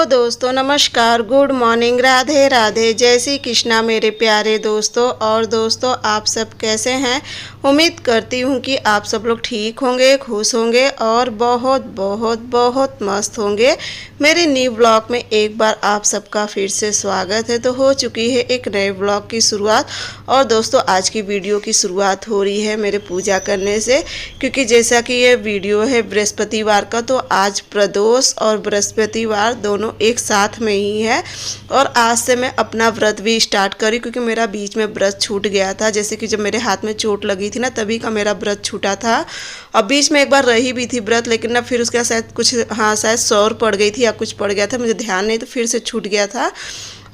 Hello दोस्तों, नमस्कार, good morning, Radhe Radhe, जय श्री कृष्णा मेरे प्यारे दोस्तों। और दोस्तों, आप सब कैसे हैं? उम्मीद करती हूँ कि आप सब लोग ठीक होंगे, खुश होंगे और बहुत बहुत बहुत मस्त होंगे। मेरे न्यू ब्लॉग में एक बार आप सबका फिर से स्वागत है। तो हो चुकी है एक नए ब्लॉग की शुरुआत। और दोस्तों, आज की वीडियो की शुरुआत हो रही है मेरे पूजा करने से, क्योंकि जैसा कि ये वीडियो है बृहस्पतिवार का, तो आज प्रदोष और बृहस्पतिवार दोनों एक साथ में ही है। और आज से मैं अपना व्रत भी स्टार्ट करी, क्योंकि मेरा बीच में व्रत छूट गया था। जैसे कि जब मेरे हाथ में चोट लगी थी ना, तभी का मेरा व्रत छूटा था। और बीच में एक बार रही भी थी व्रत, लेकिन ना फिर उसके शायद कुछ शायद सौर पड़ गई थी या कुछ पड़ गया था, मुझे ध्यान नहीं, तो फिर से छूट गया था।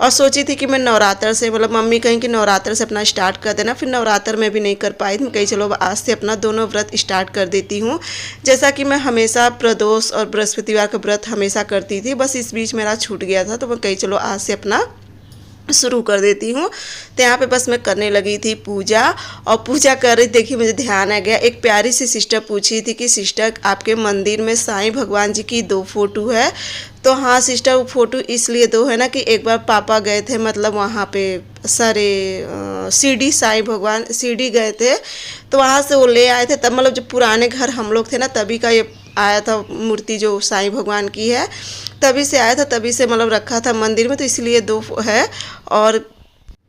और सोची थी कि मैं नवरात्र से, मतलब मम्मी कहीं कि नवरात्र से अपना स्टार्ट कर देना, फिर नवरात्र में भी नहीं कर पाई थी। मैं कही चलो आज से अपना दोनों व्रत स्टार्ट कर देती हूँ। जैसा कि मैं हमेशा प्रदोष और बृहस्पतिवार का व्रत हमेशा करती थी, बस इस बीच मेरा छूट गया था, तो मैं कही चलो आज से अपना शुरू कर देती हूँ। तो यहाँ पे बस मैं करने लगी थी पूजा, और पूजा कर रही, देखिए मुझे ध्यान आ गया, एक प्यारी सी सिस्टर पूछी थी कि सिस्टर आपके मंदिर में साईं भगवान जी की 2 फोटो है? तो हाँ सिस्टर, वो फ़ोटो इसलिए 2 है ना कि एक बार पापा गए थे, मतलब वहाँ पे सारे शिरडी साईं भगवान शिरडी गए थे, तो वहाँ से वो ले आए थे। तब मतलब जब पुराने घर हम लोग थे ना, तभी का ये आया था मूर्ति जो साईं भगवान की है, तभी से आया था, तभी से मतलब रखा था मंदिर में, तो इसलिए 2 है। और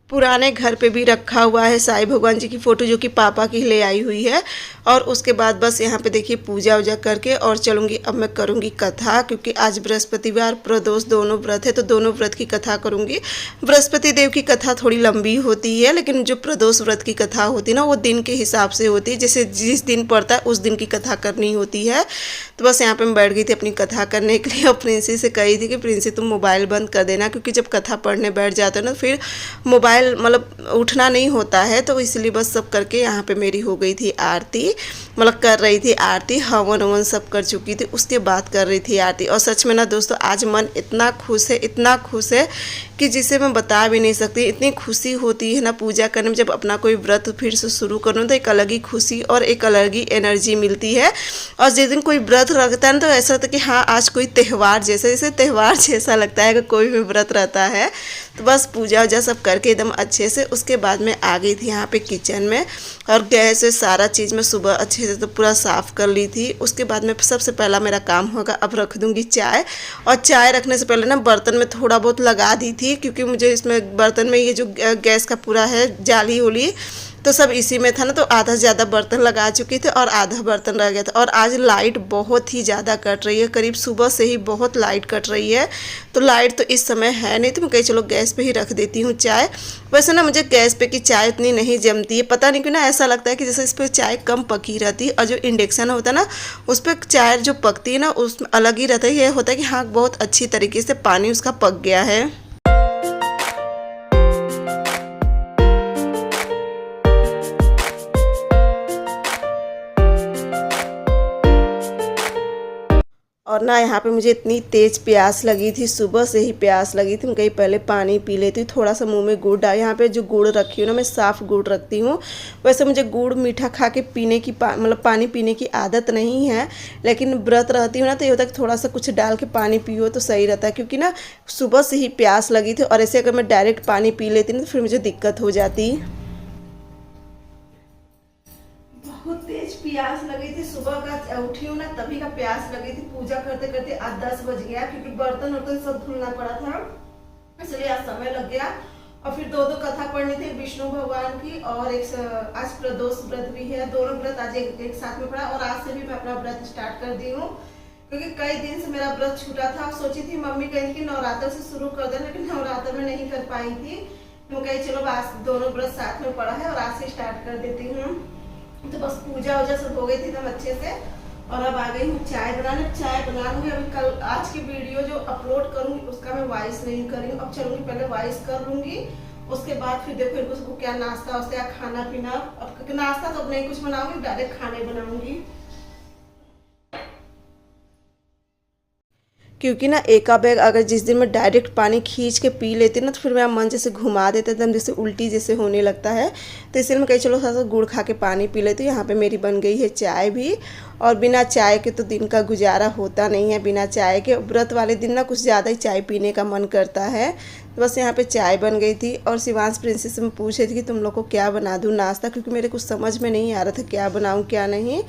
पुराने घर पे भी रखा हुआ है साईं भगवान जी की फ़ोटो, जो कि पापा की ले आई हुई है। और उसके बाद बस यहाँ पे देखिए पूजा वूजा करके और चलूँगी। अब मैं करूँगी कथा, क्योंकि आज बृहस्पतिवार प्रदोष दोनों व्रत है, तो दोनों व्रत की कथा करूँगी। बृहस्पति देव की कथा थोड़ी लंबी होती है, लेकिन जो प्रदोष व्रत की कथा होती है ना, वो दिन के हिसाब से होती है, जैसे जिस दिन पड़ता है उस दिन की कथा करनी होती है। तो बस यहाँ पर मैं बैठ गई थी अपनी कथा करने के लिए। और प्रिंसी से कही थी कि प्रिंसी तुम मोबाइल बंद कर देना, क्योंकि जब कथा पढ़ने बैठ जाते हो ना, फिर मोबाइल मतलब उठना नहीं होता है, तो इसलिए बस सब करके यहाँ पे मेरी हो गई थी आरती, मतलब कर रही थी आरती, हवन ववन सब कर चुकी थी, उसके बाद कर रही थी आरती। और सच में ना दोस्तों, आज मन इतना खुश है, इतना खुश है कि जिसे मैं बता भी नहीं सकती। इतनी खुशी होती है ना पूजा करने में, जब अपना कोई व्रत फिर से शुरू करूँ तो एक अलग ही खुशी और एक अलग ही एनर्जी मिलती है। और जिस दिन कोई व्रत रखता है ना, तो ऐसा होता है कि हाँ आज कोई त्यौहार जैसे त्यौहार जैसा लगता है कि कोई भी व्रत रहता है। तो बस पूजा वूजा सब करके एकदम अच्छे से, उसके बाद मैं आ गई थी यहाँ पे किचन में, और गैस से सारा चीज़ मैं सुबह अच्छे से तो पूरा साफ़ कर ली थी। उसके बाद में सबसे पहला मेरा काम होगा, अब रख दूँगी चाय। और चाय रखने से पहले ना बर्तन में थोड़ा बहुत लगा दी थी, क्योंकि मुझे इसमें बर्तन में ये जो गैस का पूरा है जाली होली, तो सब इसी में था ना, तो आधा से ज़्यादा बर्तन लगा चुके थे और आधा बर्तन रह गया था। और आज लाइट बहुत ही ज़्यादा कट रही है, करीब सुबह से ही बहुत लाइट कट रही है। तो लाइट तो इस समय है नहीं, तो मैं कही चलो गैस पे ही रख देती हूँ चाय। वैसे ना मुझे गैस पे की चाय इतनी नहीं जमती है, पता नहीं क्यों ना, ऐसा लगता है कि जैसे इस पर चाय कम पकी रहती है। और जो इंडक्शन होता है ना, उस पर चाय जो पकती है ना, उसमें अलग ही रहता है। ये होता है कि हाँ बहुत अच्छी तरीके से पानी उसका पक गया है। और ना यहाँ पे मुझे इतनी तेज़ प्यास लगी थी, सुबह से ही प्यास लगी थी। मैं कहीं पहले पानी पी लेती, थोड़ा सा मुंह में गुड़ डाल। यहाँ पे जो गुड़ रखी हूँ ना, मैं साफ़ गुड़ रखती हूँ। वैसे मुझे गुड़ मीठा खा के पीने की मतलब पानी पीने की आदत नहीं है, लेकिन व्रत रहती हूँ ना, तो ये होता है कि थोड़ा सा कुछ डाल के पानी पियो तो सही रहता है। क्योंकि ना सुबह से ही प्यास लगी थी, और ऐसे अगर मैं डायरेक्ट पानी पी लेती ना, तो फिर मुझे दिक्कत हो जाती। बहुत तेज प्यास लगी थी, सुबह का उठी हूँ ना तभी का प्यास लगी थी। पूजा करते करते आज 10 बज गया, क्योंकि बर्तन वर्तन सब धुलना पड़ा था, इसलिए आज समय लग गया। और फिर 2 कथा पढ़नी थी, विष्णु भगवान की, और एक आज प्रदोष व्रत भी है। दोनों व्रत आज एक साथ में पढ़ा। और आज से भी मैं अपना व्रत स्टार्ट कर दी हूँ, क्योंकि कई दिन से मेरा व्रत छूटा था। सोची थी मम्मी कहीं कि नवरात्र से शुरू कर देना, लेकिन नवरात्र में नहीं कर पाई थी। तो कही चलो आज दोनों व्रत साथ में पढ़ा है और आज से स्टार्ट कर देती हूँ। तो बस पूजा वूजा सब हो गई थी एकदम अच्छे से। और अब आ गई हूँ चाय बनाने। चाय बना लूँगी। अभी कल आज की वीडियो जो अपलोड करूँगी उसका मैं वॉइस नहीं करूँगी, अब चलूँगी पहले वॉइस कर लूँगी, उसके बाद फिर देखो इनको सबको क्या नाश्ता वास्ता या खाना पीना। अब नाश्ता तो अब नहीं कुछ बनाऊँगी, डायरेक्ट खाने बनाऊँगी। क्योंकि ना एका बैग अगर जिस दिन मैं डायरेक्ट पानी खींच के पी लेती ना तो फिर मेरा मन जैसे घुमा देता एकदम जैसे उल्टी जैसे होने लगता है। तो इसलिए मैं कही चलो थोड़ा सा गुड़ खा के पानी पी लेती हूँ। यहाँ पे मेरी बन गई है चाय भी, और बिना चाय के तो दिन का गुजारा होता नहीं है। बिना चाय के व्रत वाले दिन ना कुछ ज़्यादा ही चाय पीने का मन करता है। तो बस यहाँ पे चाय बन गई थी और शिवांश प्रिंसेस से मैं पूछ रही थी कि तुम लोग को क्या बना दूँ नाश्ता, क्योंकि मेरे कुछ समझ में नहीं आ रहा था क्या बनाऊँ क्या नहीं।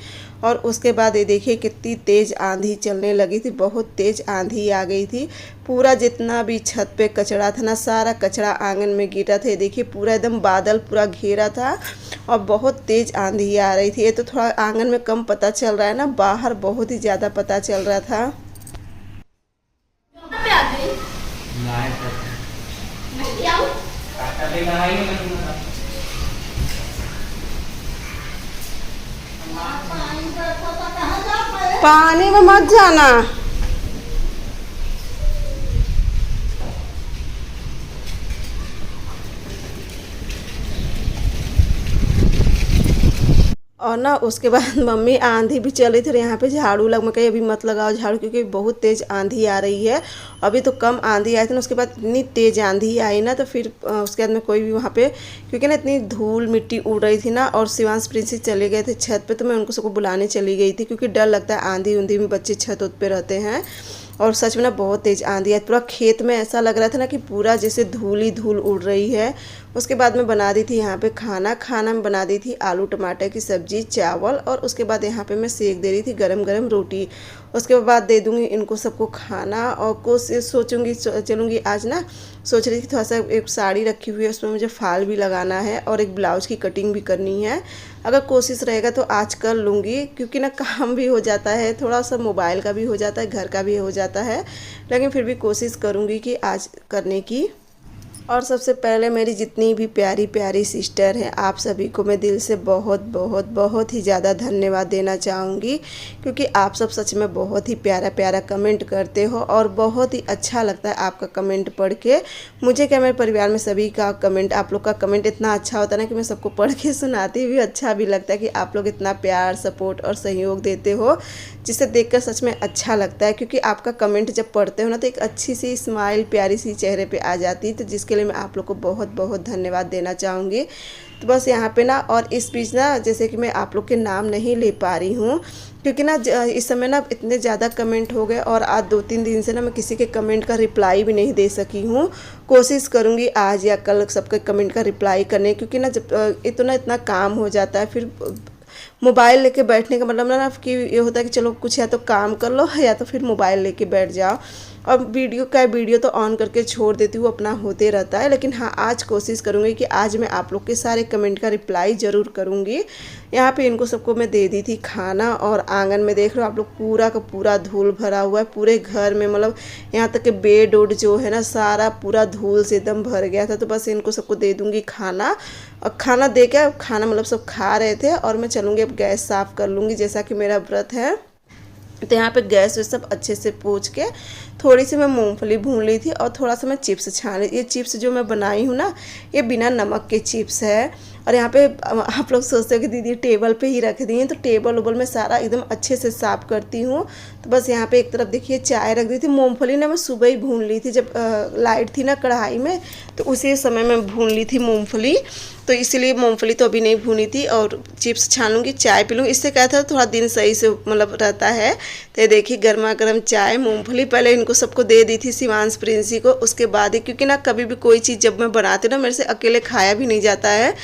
और उसके बाद ये देखिए कितनी तेज़ आंधी चलने लगी थी, बहुत तेज़ आंधी आ गई थी। पूरा जितना भी छत पे कचरा था ना सारा कचरा आंगन में गिरा था। ये देखिए पूरा एकदम बादल पूरा घेरा था और बहुत तेज़ आंधी आ रही थी। ये तो थोड़ा आंगन में कम पता चल रहा है ना, बाहर बहुत ही ज़्यादा पता चल रहा था। पानी में मत जाना। और ना उसके बाद मम्मी आंधी भी चल रही थी, यहाँ पे झाड़ू लग मैं कही अभी मत लगाओ झाड़ू, क्योंकि बहुत तेज़ आंधी आ रही है। अभी तो कम आंधी आई थी ना, उसके बाद इतनी तेज़ आंधी आई ना तो फिर उसके बाद में कोई भी वहाँ पे, क्योंकि ना इतनी धूल मिट्टी उड़ रही थी ना, और शिवांश प्रिंसेस चले गए थे छत पे, तो मैं उनको सबको बुलाने चली गई थी, क्योंकि डर लगता है आंधी उंधी में बच्चे छत उत पे रहते हैं। और सच में ना बहुत तेज़ आंधी है, पूरा खेत में ऐसा लग रहा था ना कि पूरा जैसे धूल ही धूल उड़ रही है। उसके बाद मैं बना दी थी यहाँ पे खाना में बना दी थी आलू टमाटर की सब्ज़ी चावल, और उसके बाद यहाँ पे मैं सेक दे रही थी गरम गरम रोटी। उसके बाद दे दूँगी इनको सबको खाना, और कोशिश सोचूंगी चलूँगी आज ना, सोच रही थी थोड़ा सा एक साड़ी रखी हुई है उसमें मुझे फाल भी लगाना है और एक ब्लाउज़ की कटिंग भी करनी है। अगर कोशिश रहेगा तो आज कर लूँगी, क्योंकि ना काम भी हो जाता है, थोड़ा सा मोबाइल का भी हो जाता है, घर का भी हो जाता है, लेकिन फिर भी कोशिश करूँगी कि आज करने की। और सबसे पहले मेरी जितनी भी प्यारी प्यारी सिस्टर हैं आप सभी को मैं दिल से बहुत बहुत बहुत ही ज़्यादा धन्यवाद देना चाहूँगी, क्योंकि आप सब सच में बहुत ही प्यारा प्यारा कमेंट करते हो और बहुत ही अच्छा लगता है आपका कमेंट पढ़ के। मुझे क्या, मेरे परिवार में सभी का कमेंट, आप लोग का कमेंट इतना अच्छा होता है ना कि मैं सबको पढ़ के सुनाती भी, अच्छा भी लगता है कि आप लोग इतना प्यार सपोर्ट और सहयोग देते हो, जिसे देखकर सच में अच्छा लगता है। क्योंकि आपका कमेंट जब पढ़ते हो ना तो एक अच्छी सी स्माइल प्यारी सी चेहरे पे आ जाती है, तो जिसके लिए मैं आप लोग को बहुत बहुत धन्यवाद देना चाहूँगी। तो बस यहाँ पे ना, और इस बीच ना जैसे कि मैं आप लोग के नाम नहीं ले पा रही हूँ, क्योंकि ना इस समय ना इतने ज़्यादा कमेंट हो गए और आज 2-3 दिन से ना मैं किसी के कमेंट का रिप्लाई भी नहीं दे सकी हूँ। कोशिश करूँगी आज या कल सबके कमेंट का रिप्लाई करने, क्योंकि ना जब इतना काम हो जाता है, फिर मोबाइल लेके बैठने का मतलब ना कि ये होता है कि चलो कुछ या तो काम कर लो या तो फिर मोबाइल लेके बैठ जाओ। और वीडियो तो ऑन करके छोड़ देती हूँ, अपना होते रहता है। लेकिन हाँ, आज कोशिश करूँगी कि आज मैं आप लोग के सारे कमेंट का रिप्लाई ज़रूर करूँगी। यहाँ पे इनको सबको मैं दे दी थी खाना, और आंगन में देख रहे हो आप लोग पूरा का पूरा धूल भरा हुआ है पूरे घर में, मतलब यहाँ तक कि बेड उड जो है ना सारा पूरा धूल से एकदम भर गया था। तो बस इनको सबको दे दूँगी खाना, और खाना दे के खाना मतलब सब खा रहे थे, और मैं चलूँगी अब गैस साफ़ कर लूँगी जैसा कि मेरा व्रत है। तो यहाँ पे गैस वे सब अच्छे से पोंछ के थोड़ी सी मैं मूंगफली भून ली थी और थोड़ा सा मैं चिप्स छान ली। ये चिप्स जो मैं बनाई हूँ ना, ये बिना नमक के चिप्स है। और यहाँ पे आप लोग सोचते हो कि दीदी टेबल पे ही रख दी हैं, तो टेबल उबल में सारा एकदम अच्छे से साफ़ करती हूँ। तो बस यहाँ पे एक तरफ देखिए चाय रख दी थी। मूंगफली ना मैं सुबह ही भून ली थी, जब लाइट थी ना कढ़ाई में, तो उसी समय मैं भून ली थी मूंगफली, तो इसीलिए मूंगफली तो अभी नहीं भूनी थी। और चिप्स छानूंगी, चाय पी लूँगी, इससे क्या था थोड़ा दिन सही से मतलब रहता है। तो ये देखिए गर्मा गर्म चाय मूंगफली पहले इनको सबको दे दी थी, शिवांश प्रिंसी को, उसके बाद ही, क्योंकि ना कभी भी कोई चीज़ जब मैं बनाती हूँ ना मेरे से अकेले खाया भी नहीं जाता है।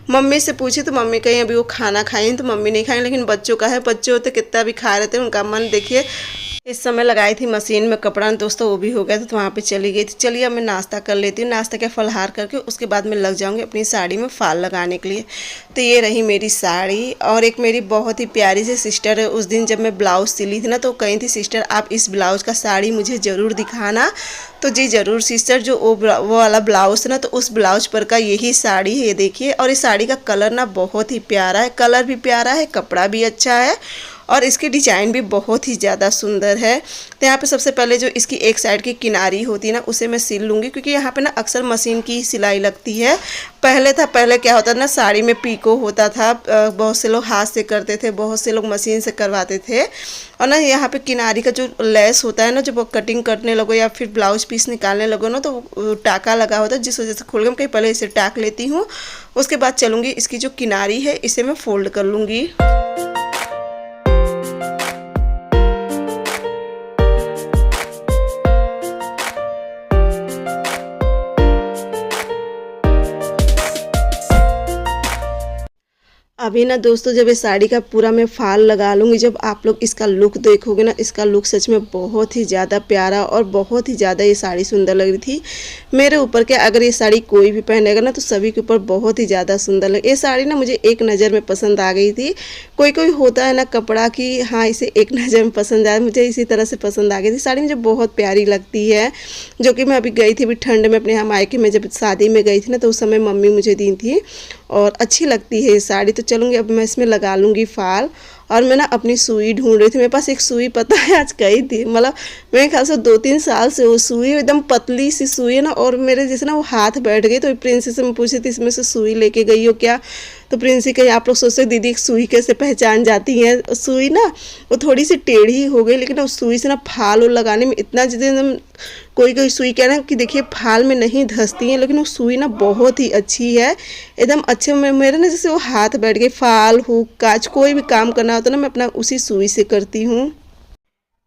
मम्मी से पूछी तो मम्मी कहीं अभी वो खाना खाई तो मम्मी नहीं खाई, लेकिन बच्चों का है, बच्चे होते कितना भी खा रहे थे, उनका मन देखिए। इस समय लगाई थी मशीन में कपड़ा दोस्तों, वो भी हो गया था, तो वहाँ पे चली गई थी। चलिए अब मैं नाश्ता कर लेती हूँ, नाश्ता क्या फलहार करके उसके बाद मैं लग जाऊँगी अपनी साड़ी में फाल लगाने के लिए। तो ये रही मेरी साड़ी। और एक मेरी बहुत ही प्यारी सी सिस्टर है, उस दिन जब मैं ब्लाउज़ सिली थी ना तो कही थी सिस्टर आप इस ब्लाउज़ का साड़ी मुझे ज़रूर दिखाना। तो जी ज़रूर सिस्टर, जो वो वाला ब्लाउज़ ना, तो उस ब्लाउज़ पर का यही साड़ी है, ये देखिए। और इस साड़ी का कलर ना बहुत ही प्यारा है, कलर भी प्यारा है, कपड़ा भी अच्छा है, और इसकी डिज़ाइन भी बहुत ही ज़्यादा सुंदर है। तो यहाँ पे सबसे पहले जो इसकी एक साइड की किनारी होती है ना, उसे मैं सिल लूँगी, क्योंकि यहाँ पे ना अक्सर मशीन की सिलाई लगती है। पहले क्या होता था ना, साड़ी में पीको होता था, बहुत से लोग हाथ से करते थे, बहुत से लोग मशीन से करवाते थे। और ना यहाँ पे किनारी का जो लेस होता है ना, जब वो कटिंग करने लगो या फिर ब्लाउज पीस निकालने लगो ना, तो टाका लगा होता है, जिस वजह से खोल के मैं पहले इसे टाक लेती हूँ। उसके बाद चलूँगी इसकी जो किनारी है इसे मैं फोल्ड कर लूँगी। अभी ना दोस्तों, जब ये साड़ी का पूरा मैं फाल लगा लूँगी, जब आप लोग इसका लुक देखोगे ना, इसका लुक सच में बहुत ही ज़्यादा प्यारा और बहुत ही ज़्यादा ये साड़ी सुंदर लग रही थी मेरे ऊपर। क्या अगर ये साड़ी कोई भी पहनेगा ना, तो सभी के ऊपर बहुत ही ज़्यादा सुंदर लगे। ये साड़ी ना मुझे एक नज़र में पसंद आ गई थी। कोई कोई होता है ना कपड़ा कि हाँ इसे एक नज़र में पसंद आया, मुझे इसी तरह से पसंद आ गई थी। साड़ी मुझे बहुत प्यारी लगती है, जो कि मैं अभी गई थी अभी ठंड में अपने यहाँ मायके में, जब शादी में गई थी ना, तो उस समय मम्मी मुझे दी थी और अच्छी लगती है ये साड़ी। तो चलूँगी अब मैं इसमें लगा लूँगी फाल। और मैं ना अपनी सुई ढूंढ रही थी, मेरे पास एक सुई पता है आज गई थी, मतलब मेरे ख्याल से 2-3 साल से वो सुई एकदम पतली सी सुई है ना, और मेरे जैसे ना वो हाथ बैठ गई। तो प्रिंसी से मैं पूछी थी इसमें से सुई लेके गई हो क्या, तो प्रिंसी कही आप लोग सोचते दीदी सुई कैसे पहचान जाती हैं। सुई ना वो थोड़ी सी टेढ़ी हो गई, लेकिन उस सुई से ना फाल और लगाने में इतना एकदम, कोई कोई सुई क्या ना कि देखिए फाल में नहीं धंसती है, लेकिन वो सुई ना बहुत ही अच्छी है, एकदम अच्छे में मेरे ना जैसे वो हाथ बैठ गए। फाल हुक काज कोई भी काम करना होता ना, मैं अपना उसी सुई से करती हूँ।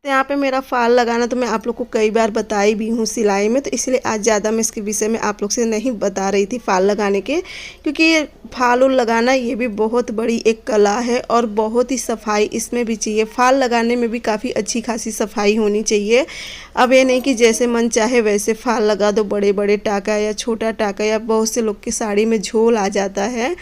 तो यहाँ पे मेरा फाल लगाना तो मैं आप लोग को कई बार बताई भी हूँ सिलाई में, तो इसलिए आज ज़्यादा मैं इसके विषय में आप लोग से नहीं बता रही थी फाल लगाने के, क्योंकि ये फाल उल लगाना ये भी बहुत बड़ी एक कला है और बहुत ही सफाई इसमें भी चाहिए। फाल लगाने में भी काफ़ी अच्छी खासी सफाई होनी चाहिए। अब ये नहीं कि जैसे मन चाहे वैसे फाल लगा दो, बड़े बड़े टाका या छोटा टाका, या बहुत से लोग की साड़ी में झोल आ जाता है,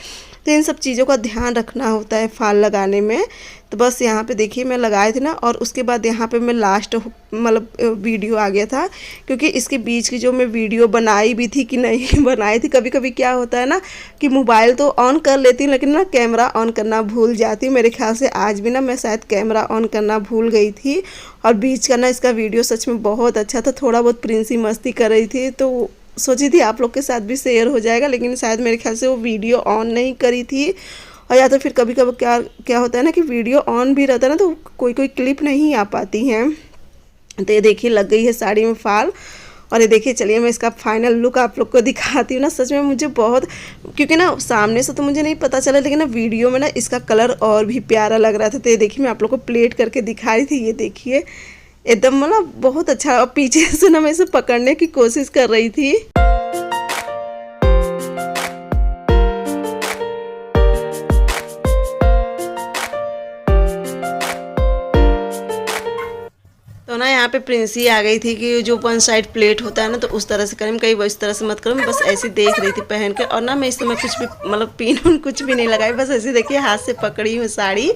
तो इन सब चीज़ों का ध्यान रखना होता है फाल लगाने में। तो बस यहाँ पे देखिए मैं लगाए थे ना, और उसके बाद यहाँ पे मैं लास्ट मतलब वीडियो आ गया था, क्योंकि इसके बीच की जो मैं वीडियो बनाई भी थी कि नहीं बनाई थी, कभी कभी क्या होता है ना कि मोबाइल तो ऑन कर लेती हूँ, लेकिन ना कैमरा ऑन करना भूल जाती हूँ। मेरे ख्याल से आज भी ना मैं शायद कैमरा ऑन करना भूल गई थी, और बीच का ना इसका वीडियो सच में बहुत अच्छा था। थोड़ा बहुत प्रिंसी मस्ती कर रही थी, तो सोची थी आप लोग के साथ भी शेयर हो जाएगा, लेकिन शायद मेरे ख्याल से वो वीडियो ऑन नहीं करी थी। और या तो फिर कभी कभी क्या होता है ना कि वीडियो ऑन भी रहता है ना, तो कोई कोई क्लिप नहीं आ पाती हैं। तो ये देखिए लग गई है साड़ी में फाल। और ये देखिए, चलिए मैं इसका फाइनल लुक आप लोग को दिखाती हूँ ना। सच में मुझे बहुत, क्योंकि ना सामने से तो मुझे नहीं पता चला, लेकिन ना वीडियो में ना इसका कलर और भी प्यारा लग रहा था। तो ये देखिए मैं आप लोग को प्लेट करके दिखा रही थी, ये देखिए एकदम मतलब बहुत अच्छा। और पीछे से ना मैं इसे पकड़ने की कोशिश कर रही थी। तो ना यहाँ पे प्रिंसी आ गई थी कि जो वन साइड प्लेट होता है ना, तो उस तरह से करें, कहीं वो इस तरह से मत करो। मैं बस ऐसे देख रही थी पहन के, और ना मैं इस समय कुछ भी मतलब पिन कुछ भी नहीं लगाई, बस ऐसे देखिए हाथ से पकड़ी हूँ साड़ी।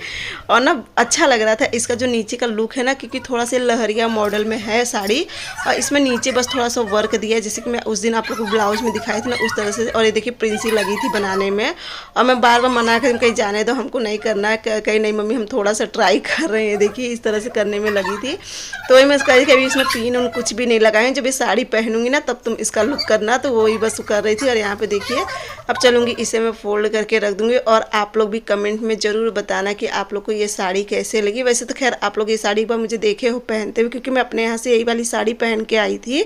और ना अच्छा लग रहा था इसका जो नीचे का लुक है ना, क्योंकि थोड़ा सा लहरिया मॉडल में है साड़ी, और इसमें नीचे बस थोड़ा सा वर्क दिया है, जैसे कि मैं उस दिन आप लोग को ब्लाउज में दिखाई थी ना, उस तरह से। और ये देखिए प्रिंसी लगी थी बनाने में, और मैं बार बार मना कर कहीं जाने दो, हमको नहीं करना है, कहीं नहीं मम्मी हम थोड़ा सा ट्राई कर रहे हैं। देखिए इस तरह से करने में लगी थी। तो वही मैं इसका इसमें पिन उन कुछ भी नहीं लगाए, जब ये साड़ी पहनूंगी ना तब तुम इसका लुक करना, तो वही बस कर रही थी। और यहाँ पे देखिए अब चलूँगी इसे मैं फोल्ड करके रख दूँगी, और आप लोग भी कमेंट में ज़रूर बताना कि आप लोग को ये साड़ी कैसे लगी। वैसे तो खैर आप लोग ये साड़ी एक बार मुझे देखे हो पहनते हुए, क्योंकि मैं अपने यहाँ से यही वाली साड़ी पहन के आई थी,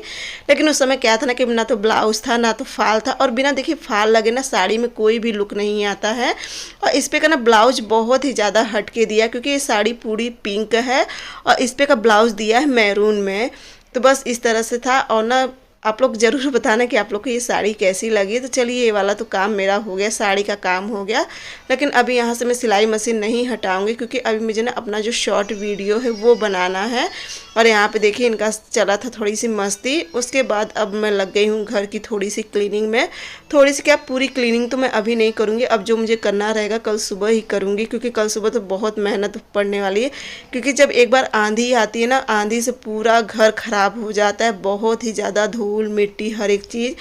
लेकिन उस समय क्या था ना कि ना तो ब्लाउज था ना तो फाल था, और बिना देखिए फाल लगे ना साड़ी में कोई भी लुक नहीं आता है। और इस पर का ना ब्लाउज बहुत ही ज़्यादा हट के दिया, क्योंकि ये साड़ी पूरी पिंक है और इस पर का ब्लाउज दिया है मैरून में। तो बस इस तरह से था। और ना आप लोग ज़रूर बताना कि आप लोग को ये साड़ी कैसी लगी। तो चलिए ये वाला तो काम मेरा हो गया, साड़ी का काम हो गया। लेकिन अभी यहाँ से मैं सिलाई मशीन नहीं हटाऊंगी, क्योंकि अभी मुझे ना अपना जो शॉर्ट वीडियो है वो बनाना है। और यहाँ पे देखिए इनका चला था थोड़ी सी मस्ती। उसके बाद अब मैं लग गई हूँ घर की थोड़ी सी क्लीनिंग में। थोड़ी सी क्या, पूरी क्लीनिंग तो मैं अभी नहीं करूँगी, अब जो मुझे करना रहेगा कल सुबह ही करूँगी, क्योंकि कल सुबह तो बहुत मेहनत पड़ने वाली है। क्योंकि जब एक बार आंधी आती है ना, आंधी से पूरा घर ख़राब हो जाता है, बहुत ही ज़्यादा धूल मिट्टी हर एक चीज़,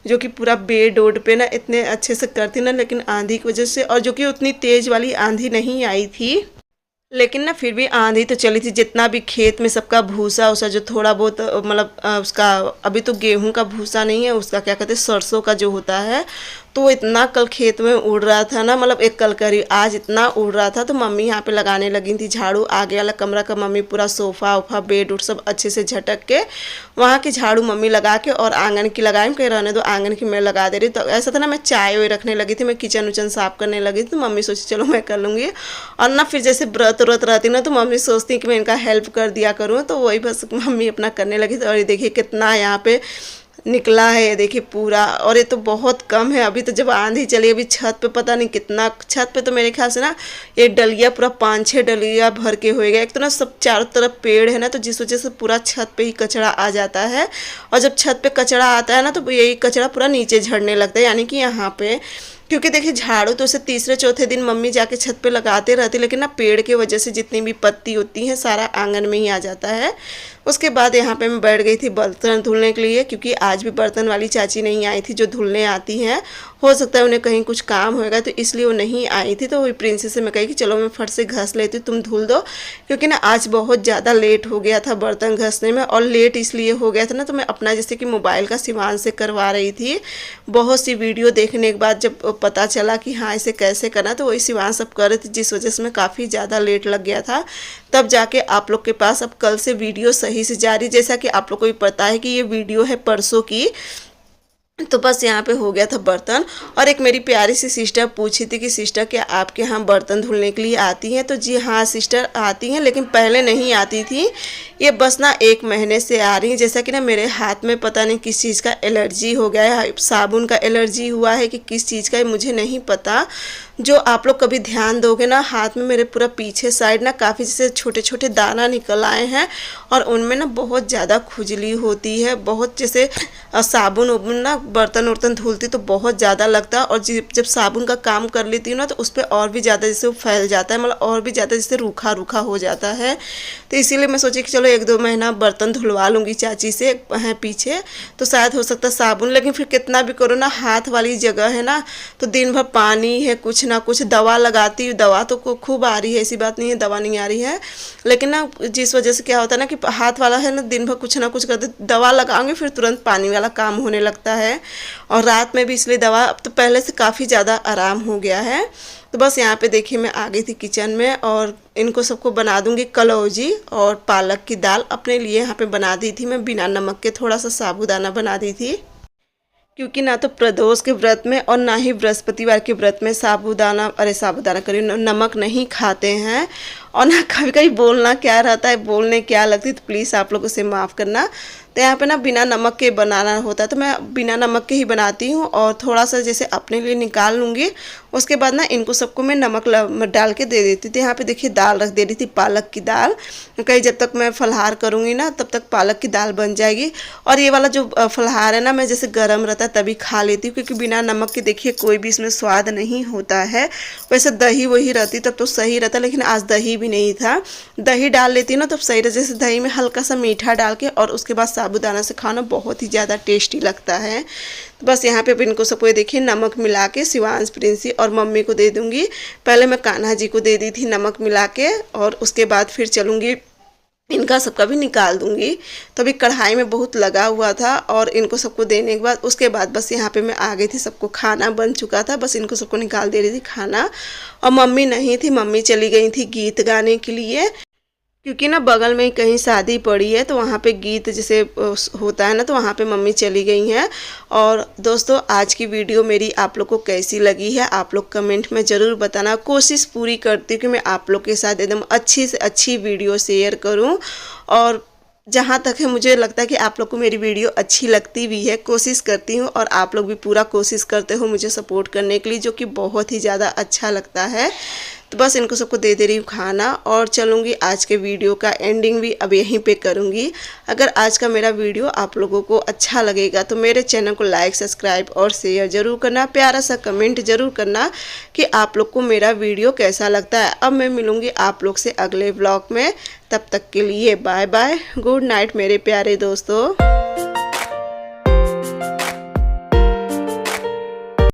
जो कि पूरा बेड ओड पे ना इतने अच्छे से करती ना, लेकिन आंधी की वजह से, और जो कि उतनी तेज़ वाली आंधी नहीं आई थी, लेकिन ना फिर भी आंधी तो चली थी। जितना भी खेत में सबका भूसा उसा जो थोड़ा बहुत मतलब उसका अभी तो गेहूं का भूसा नहीं है, उसका क्या कहते हैं सरसों का जो होता है, तो वो इतना कल खेत में उड़ रहा था ना, मतलब एक कल करी आज इतना उड़ रहा था। तो मम्मी यहाँ पे लगाने लगी थी झाड़ू। आगे वाला कमरा का मम्मी पूरा सोफ़ा उफा बेड उड सब अच्छे से झटक के वहाँ की झाड़ू मम्मी लगा के, और आंगन की लगाई, कहीं रहने दो आंगन की मैं लगा दे रही। तो ऐसा था ना, मैं चाय वाय रखने लगी थी, मैं किचन उचन साफ़ करने लगी थी। तो मम्मी सोची चलो मैं कर लूँगी। और ना फिर जैसे व्रत व्रत रहती ना, तो मम्मी सोचती कि मैं इनका हेल्प कर दिया करूँ, तो वही बस मम्मी अपना करने लगी थी। और ये देखिए कितना यहाँ पे निकला है, ये देखिए पूरा। और ये तो बहुत कम है, अभी तो जब आंधी चली अभी छत पे पता नहीं कितना, छत पे तो मेरे ख्याल से ना ये डलिया पूरा 5-6 डलिया भर के होएगा। एक तो ना सब चारों तरफ पेड़ है ना, तो जिस वजह से पूरा छत पे ही कचरा आ जाता है। और जब छत पे कचरा आता है ना, तो यही कचरा पूरा नीचे झड़ने लगता है, यानी कि यहाँ पे। क्योंकि देखिए झाड़ू तो उसे तीसरे चौथे दिन मम्मी जाके छत पे लगाते रहती, लेकिन ना पेड़ की वजह से जितनी भी पत्ती होती हैं सारा आंगन में ही आ जाता है। उसके बाद यहाँ पे मैं बैठ गई थी बर्तन धुलने के लिए, क्योंकि आज भी बर्तन वाली चाची नहीं आई थी जो धुलने आती हैं। हो सकता है उन्हें कहीं कुछ काम होएगा, तो इसलिए वो नहीं आई थी। तो वही प्रिंसेस से मैं कही कि चलो मैं फट से घस लेती हूँ, तुम धुल दो। क्योंकि ना आज बहुत ज़्यादा लेट हो गया था बर्तन घसने में, और लेट इसलिए हो गया था ना, तो मैं अपना जैसे कि मोबाइल का सिवान से करवा रही थी। बहुत सी वीडियो देखने के बाद जब पता चला कि हाँ इसे कैसे करना, तो वही सिवान सब कर रही थी, जिस वजह से मैं काफ़ी ज़्यादा लेट लग गया था। तब जाके आप लोग के पास अब कल से वीडियो सही से जारी, जैसा कि आप लोग को भी पता है कि ये वीडियो है परसों की। तो बस यहाँ पे हो गया था बर्तन। और एक मेरी प्यारी सी सिस्टर पूछी थी कि सिस्टर क्या आपके यहाँ बर्तन धुलने के लिए आती हैं? तो जी हाँ सिस्टर आती हैं, लेकिन पहले नहीं आती थी। ये बस ना 1 महीने से आ रही हैं। जैसा कि ना मेरे हाथ में पता नहीं किस चीज़ का एलर्जी हो गया है, साबुन का एलर्जी हुआ है कि किस चीज़ का है मुझे नहीं पता। जो आप लोग कभी ध्यान दोगे ना, हाथ में मेरे पूरा पीछे साइड ना काफ़ी जैसे छोटे छोटे दाना निकल आए हैं, और उनमें ना बहुत ज़्यादा खुजली होती है। बहुत जैसे साबुन उबुन ना बर्तन वर्तन धुलती तो बहुत ज़्यादा लगता है, और जब साबुन का काम कर लेती हूँ ना, तो उस पर और भी ज़्यादा जैसे वो फैल जाता है, मतलब और भी ज़्यादा जैसे रूखा रूखा हो जाता है। तो इसीलिए मैं सोची कि चलो 1-2 महीना बर्तन धुलवा लूँगी चाची से है पीछे, तो शायद हो सकता है साबुन। लेकिन फिर कितना भी करो ना, हाथ वाली जगह है ना, तो दिन भर पानी है, कुछ ना कुछ दवा लगाती हूँ। दवा तो खूब आ रही है, ऐसी बात नहीं है दवा नहीं आ रही है, लेकिन ना जिस वजह से क्या होता है ना कि हाथ वाला है ना, दिन भर कुछ ना कुछ करते, दवा लगाऊंगी फिर तुरंत पानी वाला काम होने लगता है। और रात में भी इसलिए दवा, अब तो पहले से काफ़ी ज़्यादा आराम हो गया है। तो बस यहाँ पे देखिए मैं आ गई थी किचन में, और इनको सबको बना दूंगी कलौजी और पालक की दाल। अपने लिए यहाँ पे बना दी थी मैं बिना नमक के, थोड़ा सा साबूदाना बना दी थी, क्योंकि ना तो प्रदोष के व्रत में और ना ही बृहस्पतिवार के व्रत में साबूदाना करी नमक नहीं खाते हैं। और ना कभी कभी बोलना क्या रहता है, बोलने क्या लगती, तो प्लीज़ आप लोग उसे माफ़ करना। तो यहाँ पे ना बिना नमक के बनाना होता है, तो मैं बिना नमक के ही बनाती हूँ। और थोड़ा सा जैसे अपने लिए निकाल लूँगी, उसके बाद ना इनको सबको मैं नमक डाल के दे देती थी। यहाँ पे देखिए दाल रख दे रही थी, पालक की दाल। कहीं जब तक मैं फलाहार करूँगी ना, तब तक पालक की दाल बन जाएगी। और ये वाला जो फलाहार है ना, मैं जैसे गर्म रहता है तभी खा लेती हूँ, क्योंकि बिना नमक के देखिए कोई भी इसमें स्वाद नहीं होता है। वैसे दही वही रहती तब तो सही रहता, लेकिन आज दही भी नहीं था। दही डाल लेती ना तब सही रहता, जैसे दही में हल्का सा मीठा डाल के और उसके बाद साबूदाना से खाना बहुत ही ज़्यादा टेस्टी लगता है। तो बस यहाँ पे इनको सबको देखिए नमक मिला के शिवांश, प्रिंसी और मम्मी को दे दूँगी। पहले मैं कान्हा जी को दे दी थी नमक मिला के, और उसके बाद फिर चलूँगी इनका सबका भी निकाल दूंगी। तो अभी कढ़ाई में बहुत लगा हुआ था, और इनको सबको देने के बाद उसके बाद बस यहाँ पे मैं आ गई थी, सबको खाना बन चुका था, बस इनको सबको निकाल दे रही थी खाना। और मम्मी नहीं थी, मम्मी चली गई थी गीत गाने के लिए, क्योंकि ना बगल में ही कहीं शादी पड़ी है, तो वहाँ पे गीत जैसे होता है ना, तो वहाँ पे मम्मी चली गई हैं। और दोस्तों आज की वीडियो मेरी आप लोग को कैसी लगी है, आप लोग कमेंट में ज़रूर बताना। कोशिश पूरी करती हूँ कि मैं आप लोग के साथ एकदम अच्छी से अच्छी वीडियो शेयर करूँ, और जहाँ तक है मुझे लगता है कि आप लोग को मेरी वीडियो अच्छी लगती भी है, कोशिश करती हूँ। और आप लोग भी पूरा कोशिश करते हो मुझे सपोर्ट करने के लिए, जो कि बहुत ही ज़्यादा अच्छा लगता है। तो बस इनको सबको दे रही हूँ खाना, और चलूँगी आज के वीडियो का एंडिंग भी अब यहीं पे करूँगी। अगर आज का मेरा वीडियो आप लोगों को अच्छा लगेगा तो मेरे चैनल को लाइक, सब्सक्राइब और शेयर ज़रूर करना, प्यारा सा कमेंट ज़रूर करना कि आप लोग को मेरा वीडियो कैसा लगता है। अब मैं मिलूँगी आप लोग से अगले ब्लॉग में, तब तक के लिए बाय बाय, गुड नाइट मेरे प्यारे दोस्तों।